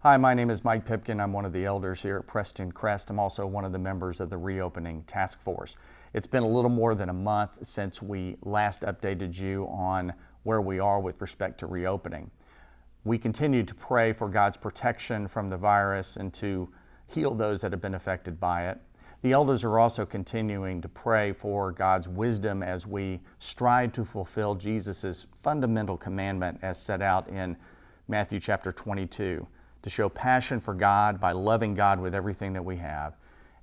Hi, my name is Mike Pipkin. I'm one of the elders here at Prestoncrest. I'm also one of the members of the Reopening Task Force. It's been a little more than a month since we last updated you on where we are with respect to reopening. We continue to pray for God's protection from the virus and to heal those that have been affected by it. The elders are also continuing to pray for God's wisdom as we strive to fulfill Jesus' fundamental commandment as set out in Matthew chapter 22. To show passion for God by loving God with everything that we have,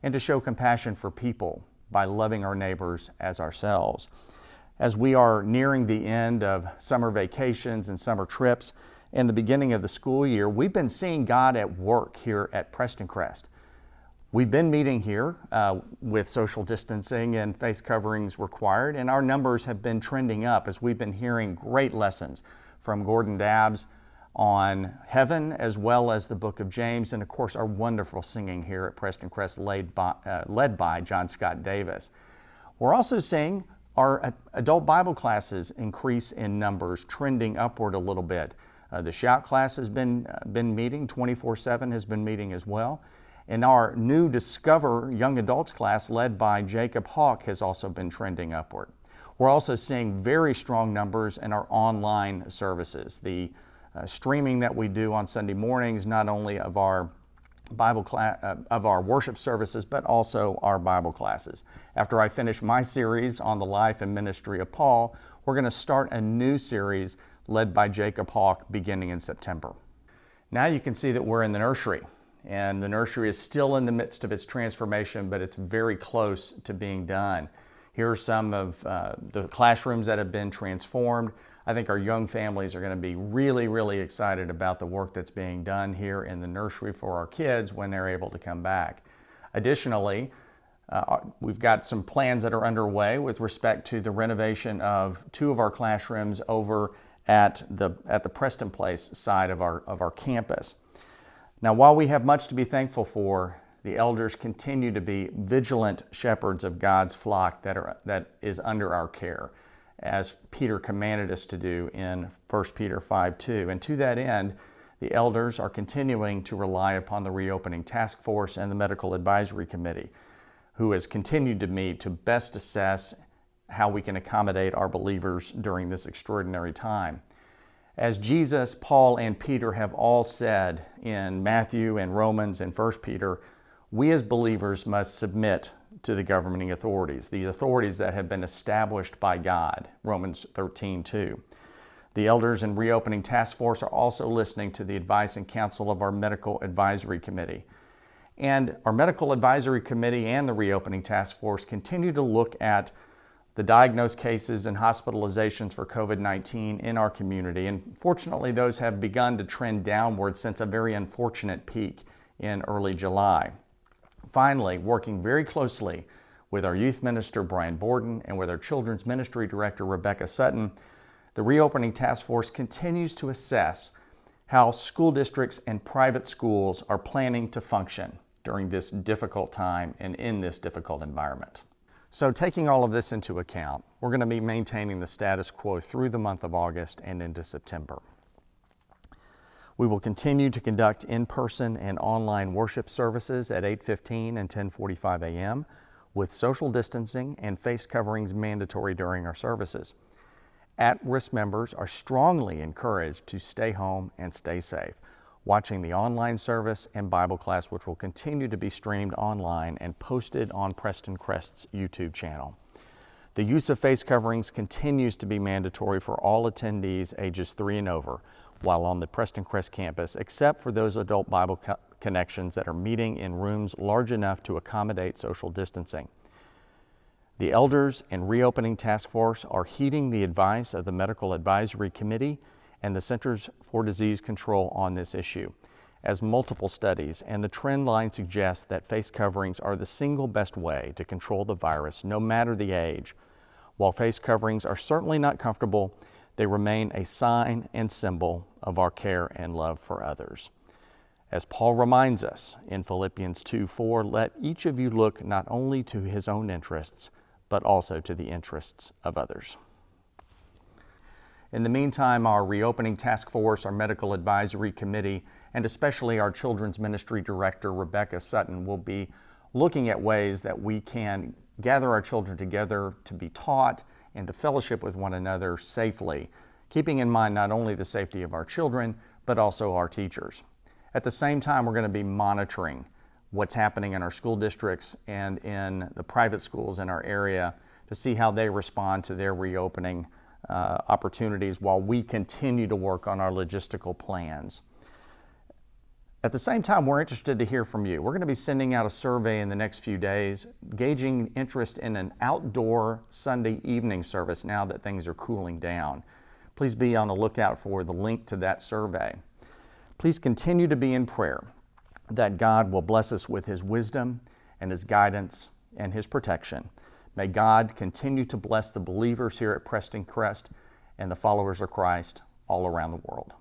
and to show compassion for people by loving our neighbors as ourselves. As we are nearing the end of summer vacations and summer trips and the beginning of the school year, we've been seeing God at work here at Prestoncrest. We've been meeting here with social distancing and face coverings required, and our numbers have been trending up as we've been hearing great lessons from Gordon Dabbs on heaven, as well as the book of James, and of course our wonderful singing here at Prestoncrest led by John Scott Davis. We're also seeing our adult Bible classes increase in numbers, trending upward a little bit. The Shout class has been meeting, 24/7 has been meeting as well. And our new Discover Young Adults class led by Jacob Hawk has also been trending upward. We're also seeing very strong numbers in our online services. The streaming that we do on Sunday mornings, not only of our Bible class, of our worship services, but also our Bible classes. After I finish my series on the life and ministry of Paul, we're going to start a new series led by Jacob Hawk beginning in September. Now you can see that we're in the nursery, and the nursery is still in the midst of its transformation, but it's very close to being done. Here are some of the classrooms that have been transformed. I think our young families are going to be really excited about the work that's being done here in the nursery for our kids when they're able to come back. Additionally, we've got some plans that are underway with respect to the renovation of two of our classrooms over at the Preston Place side of our campus. Now, while we have much to be thankful for, the elders continue to be vigilant shepherds of God's flock that is under our care, as Peter commanded us to do in 1 Peter 5:2. And to that end, the elders are continuing to rely upon the Reopening Task Force and the Medical Advisory Committee, who has continued to meet to best assess how we can accommodate our believers during this extraordinary time. As Jesus, Paul, and Peter have all said in Matthew and Romans and 1 Peter, we as believers must submit to the governing authorities, the authorities that have been established by God, Romans 13:2. The elders and Reopening Task Force are also listening to the advice and counsel of our Medical Advisory Committee. And our Medical Advisory Committee and the Reopening Task Force continue to look at the diagnosed cases and hospitalizations for COVID-19 in our community. And fortunately, those have begun to trend downward since a very unfortunate peak in early July. Finally, working very closely with our youth minister, Brian Borden, and with our children's ministry director, Rebecca Sutton, the Reopening Task Force continues to assess how school districts and private schools are planning to function during this difficult time and in this difficult environment. So taking all of this into account, we're going to be maintaining the status quo through the month of August and into September. We will continue to conduct in-person and online worship services at 8:15 and 10:45 a.m. with social distancing and face coverings mandatory during our services. At-risk members are strongly encouraged to stay home and stay safe, watching the online service and Bible class, which will continue to be streamed online and posted on Prestoncrest's YouTube channel. The use of face coverings continues to be mandatory for all attendees ages 3 and over while on the Prestoncrest campus, except for those adult Bible connections that are meeting in rooms large enough to accommodate social distancing. The elders and Reopening Task Force are heeding the advice of the Medical Advisory Committee and the Centers for Disease Control on this issue, as multiple studies and the trend line suggest that face coverings are the single best way to control the virus, no matter the age. While face coverings are certainly not comfortable, they remain a sign and symbol of our care and love for others. As Paul reminds us in Philippians 2:4, let each of you look not only to his own interests, but also to the interests of others. In the meantime, our reopening task force, our medical advisory committee, and especially our children's ministry director, Rebecca Sutton, will be looking at ways that we can gather our children together to be taught and to fellowship with one another safely, keeping in mind not only the safety of our children, but also our teachers. At the same time, we're going to be monitoring what's happening in our school districts and in the private schools in our area to see how they respond to their reopening opportunities while we continue to work on our logistical plans. At the same time, we're interested to hear from you. We're going to be sending out a survey in the next few days, gauging interest in an outdoor Sunday evening service now that things are cooling down. Please be on the lookout for the link to that survey. Please continue to be in prayer that God will bless us with His wisdom and His guidance and His protection. May God continue to bless the believers here at Prestoncrest and the followers of Christ all around the world.